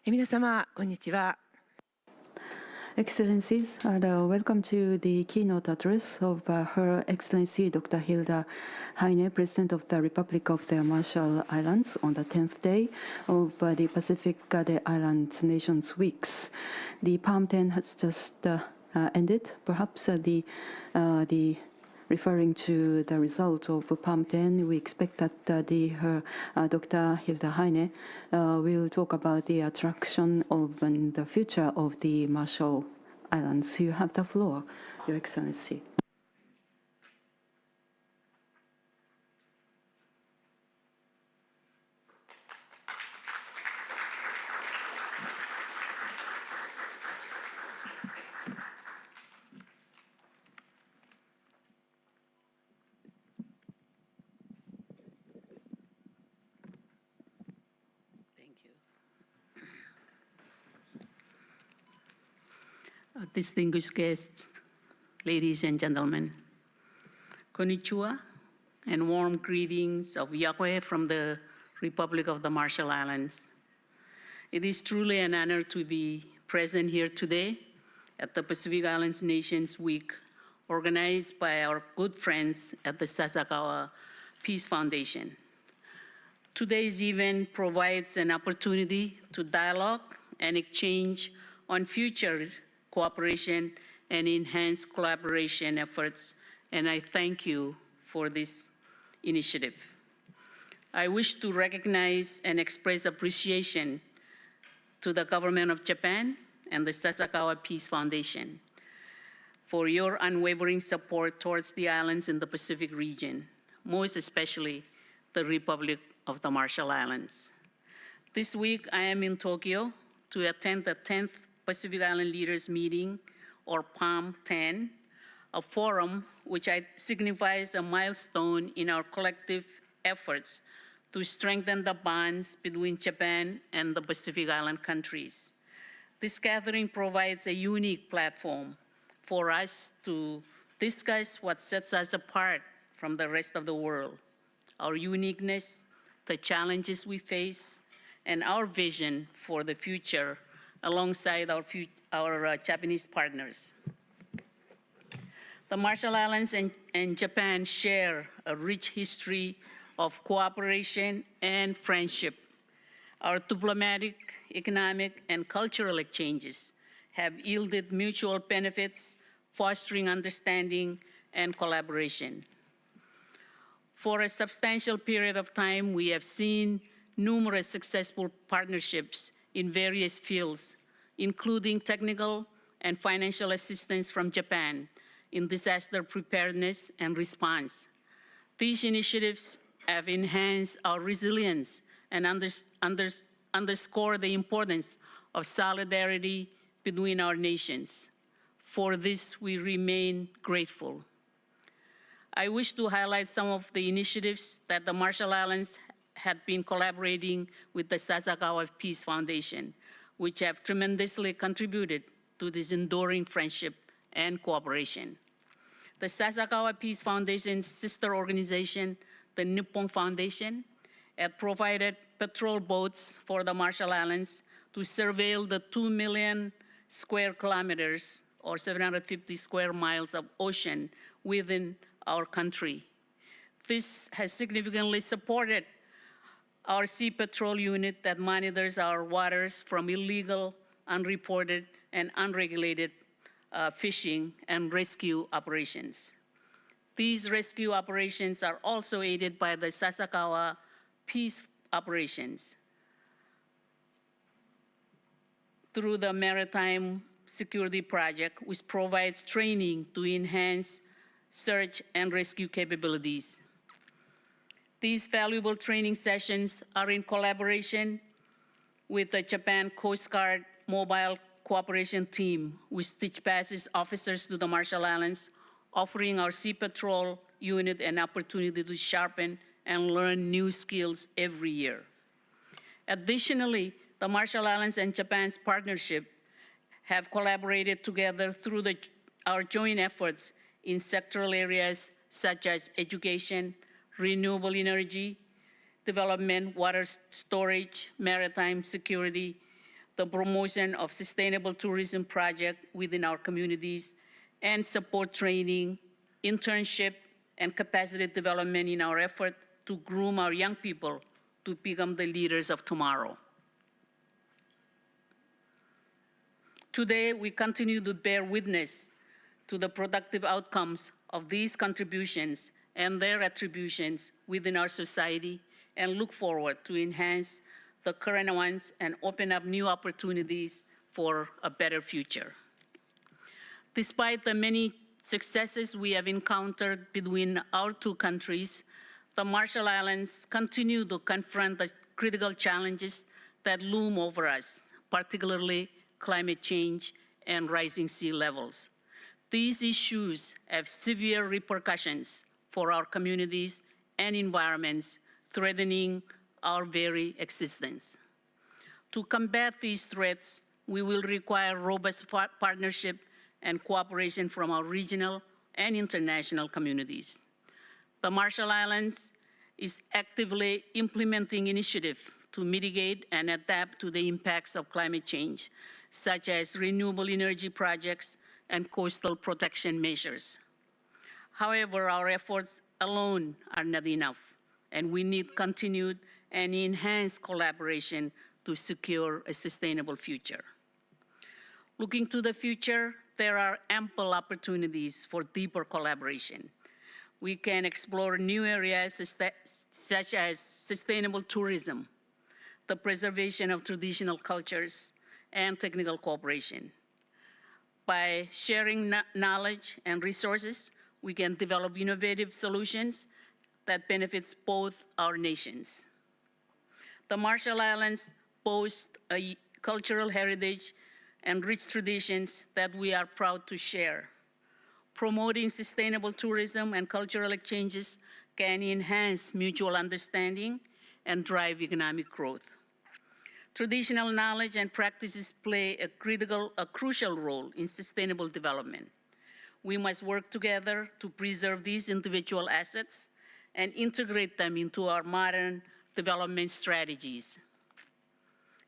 皆様、こんにちは。 Excellencies, welcome to the keynote address of Her Excellency Dr. Hilda Heine, President of the Republic of the Marshall Islands, on the 10th day of the Pacific Islands Nations Weeks. The Palm 10 has just ended. Perhaps the referring to the result of Palm 10, we expect that Dr. Hilda Heine will talk about the attraction of the future of the Marshall Islands. You have the floor, Your Excellency. Distinguished guests, ladies and gentlemen, konnichiwa, and warm greetings of Yakwe from the Republic of the Marshall Islands. It is truly an honor to be present here today at the Pacific Islands Nations Week, organized by our good friends at the Sasakawa Peace Foundation. Today's event provides an opportunity to dialogue and exchange on future cooperation and enhanced collaboration efforts, and I thank you for this initiative. I wish to recognize and express appreciation to the government of Japan and the Sasakawa Peace Foundation for your unwavering support towards the islands in the Pacific region, most especially the Republic of the Marshall Islands. This week, I am in Tokyo to attend the 10th Pacific Island Leaders Meeting, or PALM 10, a forum which signifies a milestone in our collective efforts to strengthen the bonds between Japan and the Pacific Island countries. This gathering provides a unique platform for us to discuss what sets us apart from the rest of the world, our uniqueness, the challenges we face, and our vision for the future alongside our Japanese partners. The Marshall Islands and Japan share a rich history of cooperation and friendship. Our diplomatic, economic, and cultural exchanges have yielded mutual benefits, fostering understanding and collaboration. For a substantial period of time, we have seen numerous successful partnerships in various fields, including technical and financial assistance from Japan in disaster preparedness and response. These initiatives have enhanced our resilience and underscore the importance of solidarity between our nations. For this, we remain grateful. I wish to highlight some of the initiatives that the Marshall Islands had been collaborating with the Sasakawa Peace Foundation, which have tremendously contributed to this enduring friendship and cooperation. The Sasakawa Peace Foundation's sister organization, the Nippon Foundation, had provided patrol boats for the Marshall Islands to surveil the 2 million square kilometers or 750 square miles of ocean within our country. This has significantly supported our Sea Patrol unit that monitors our waters from illegal, unreported, and unregulated fishing and rescue operations. These rescue operations are also aided by the Sasakawa Peace Operations through the Maritime Security Project, which provides training to enhance search and rescue capabilities. These valuable training sessions are in collaboration with the Japan Coast Guard Mobile Cooperation Team, which dispatches officers to the Marshall Islands, offering our Sea Patrol unit an opportunity to sharpen and learn new skills every year. Additionally, the Marshall Islands and Japan's partnership have collaborated together through our joint efforts in sectoral areas such as education, renewable energy, development, water storage, maritime security, the promotion of sustainable tourism projects within our communities, and support training, internship, and capacity development in our effort to groom our young people to become the leaders of tomorrow. Today, we continue to bear witness to the productive outcomes of these contributions and their attributions within our society, and look forward to enhance the current ones and open up new opportunities for a better future. Despite the many successes we have encountered between our two countries, the Marshall Islands continue to confront the critical challenges that loom over us, particularly climate change and rising sea levels. These issues have severe repercussions for our communities and environments, threatening our very existence. To combat these threats, we will require robust partnership and cooperation from our regional and international communities. The Marshall Islands is actively implementing initiatives to mitigate and adapt to the impacts of climate change, such as renewable energy projects and coastal protection measures. However, our efforts alone are not enough, and we need continued and enhanced collaboration to secure a sustainable future. Looking to the future, there are ample opportunities for deeper collaboration. We can explore new areas such as sustainable tourism, the preservation of traditional cultures, and technical cooperation. By sharing knowledge and resources, we can develop innovative solutions that benefits both our nations. The Marshall Islands boast a cultural heritage and rich traditions that we are proud to share. Promoting sustainable tourism and cultural exchanges can enhance mutual understanding and drive economic growth. Traditional knowledge and practices play a crucial role in sustainable development. We must work together to preserve these individual assets and integrate them into our modern development strategies.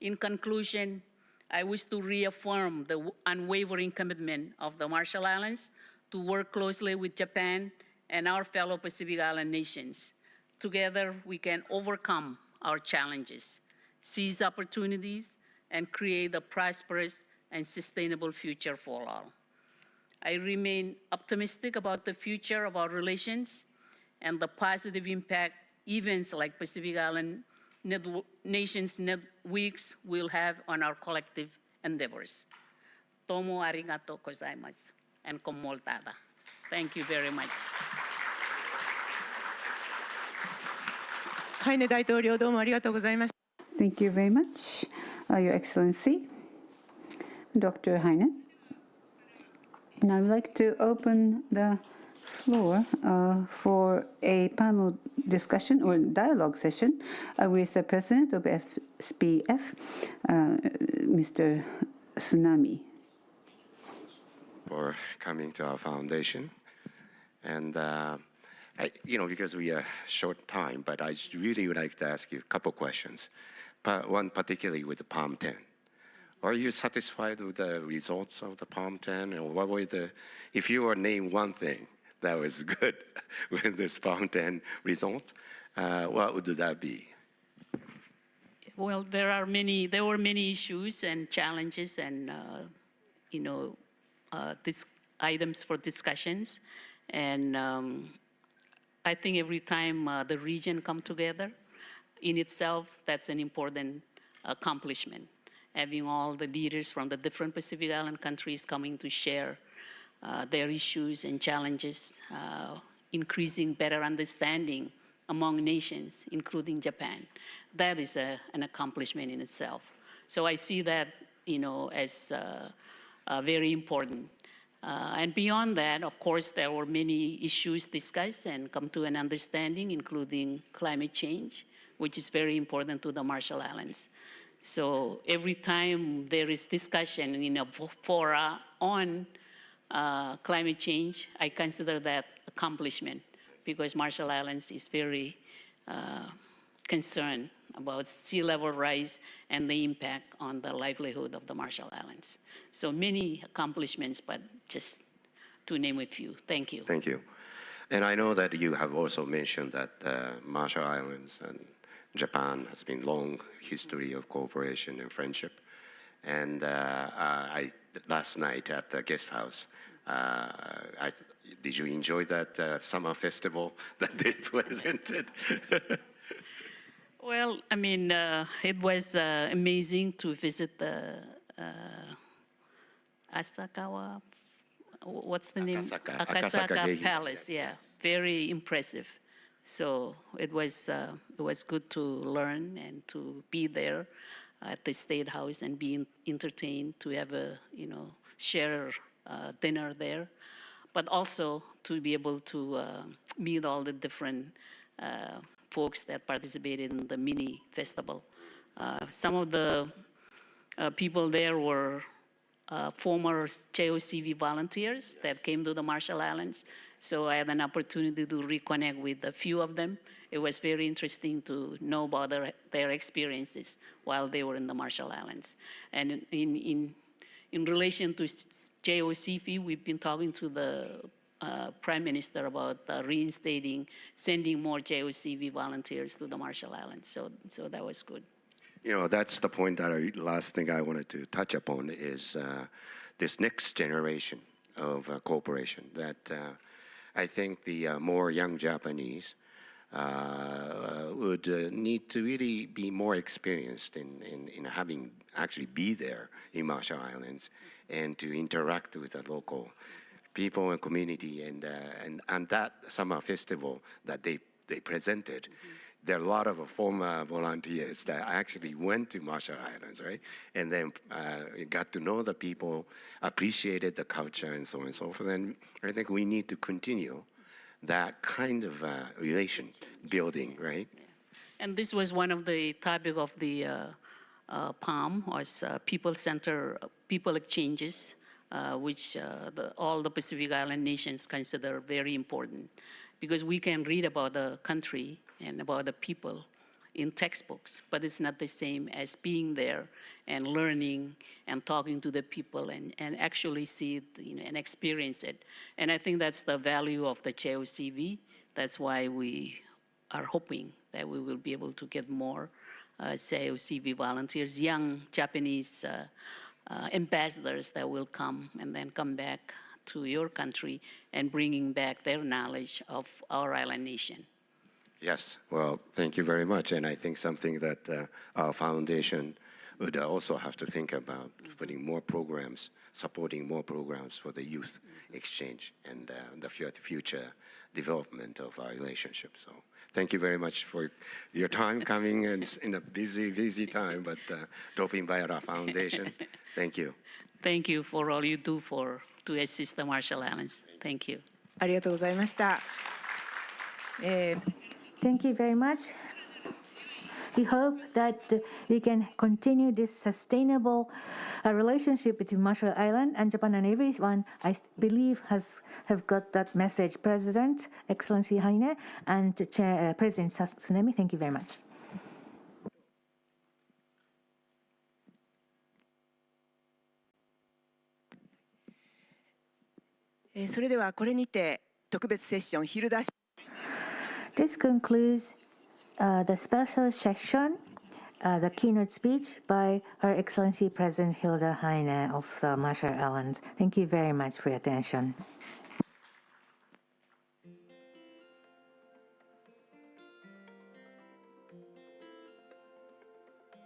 In conclusion, I wish to reaffirm the unwavering commitment of the Marshall Islands to work closely with Japan and our fellow Pacific Island nations. Together, we can overcome our challenges, seize opportunities, and create a prosperous and sustainable future for all. I remain optimistic about the future of our relations and the positive impact events like Pacific Island Nations Weeks will have on our collective endeavors. Tomo arigato gozaimasu, and komoltada. Thank you very much. ハイネ大統領、どうもありがとうございました。 Thank you very much, Your Excellency, Dr. Heine. And I would like to open the floor for a panel discussion or dialogue session with the President of SPF, Mr. Tsunami. For coming to our foundation. And, because we are short time, but I really would like to ask you a couple questions. One particularly with the Palm 10. Are you satisfied with the results of the Palm 10? Or what were if you were named one thing that was good with this Palm 10 result, what would that be? Well, there were many issues and challenges and, items for discussions. And I think every time the region come together, in itself, that's an important accomplishment. Having all the leaders from the different Pacific Island countries coming to share their issues and challenges, increasing better understanding among nations, including Japan. That is an accomplishment in itself. So I see that, as very important. And beyond that, of course, there were many issues discussed and come to an understanding, including climate change, which is very important to the Marshall Islands. So every time there is discussion in a fora on climate change, I consider that accomplishment because Marshall Islands is very concerned about sea level rise and the impact on the livelihood of the Marshall Islands. So many accomplishments, but just to name a few. Thank you. Thank you. And I know that you have also mentioned that Marshall Islands and Japan has been long history of cooperation and friendship. And last night at the guest house, did you enjoy that summer festival that they presented? Well, I mean, it was amazing to visit the Asakawa, what's the name? Akasaka Palace, yeah, very impressive. So it was good to learn and to be there at the State House and be entertained, to have a, share dinner there, but also to be able to meet all the different folks that participated in the mini festival. Some of the people there were former JOCV volunteers that came to the Marshall Islands. So I had an opportunity to reconnect with a few of them. It was very interesting to know about their experiences while they were in the Marshall Islands. And in relation to JOCV, we've been talking to the Prime Minister about sending more JOCV volunteers to the Marshall Islands. So that was good. That's the point that last thing I wanted to touch upon is this next generation of cooperation that I think the more young Japanese would need to really be more experienced in having actually be there in Marshall Islands and to interact with the local people and community and that summer festival that they presented. There are a lot of former volunteers that actually went to Marshall Islands, right? And then got to know the people, appreciated the culture and so on and so forth. And I think we need to continue that kind of relation building, right? And this was one of the topic of the PALM, was people exchanges, which all the Pacific Island nations consider very important, because we can read about the country and about the people in textbooks, but it's not the same as being there and learning and talking to the people and actually see it, and experience it. And I think that's the value of the JOCV. That's why we are hoping that we will be able to get more JOCV volunteers, young Japanese ambassadors that will come and then come back to your country and bringing back their knowledge of our island nation. Yes, well, thank you very much. And I think something that our foundation would also have to think about, putting more programs, supporting more programs for the youth exchange and the future development of our relationship. So thank you very much for your time coming in a busy time, but dropping by at our foundation. Thank you. Thank you for all you do to assist the Marshall Islands. Thank you. ありがとうございました。Thank you very much. We hope that we can continue this sustainable relationship between Marshall Island and Japan, and everyone, I believe, have got that message. President, Excellency Heine, and President Tsunemi, thank you very much. それではこれにて特別セッションヒルダ This concludes the special session, the keynote speech by Her Excellency President Hilda Heine of the Marshall Islands. Thank you very much for your attention.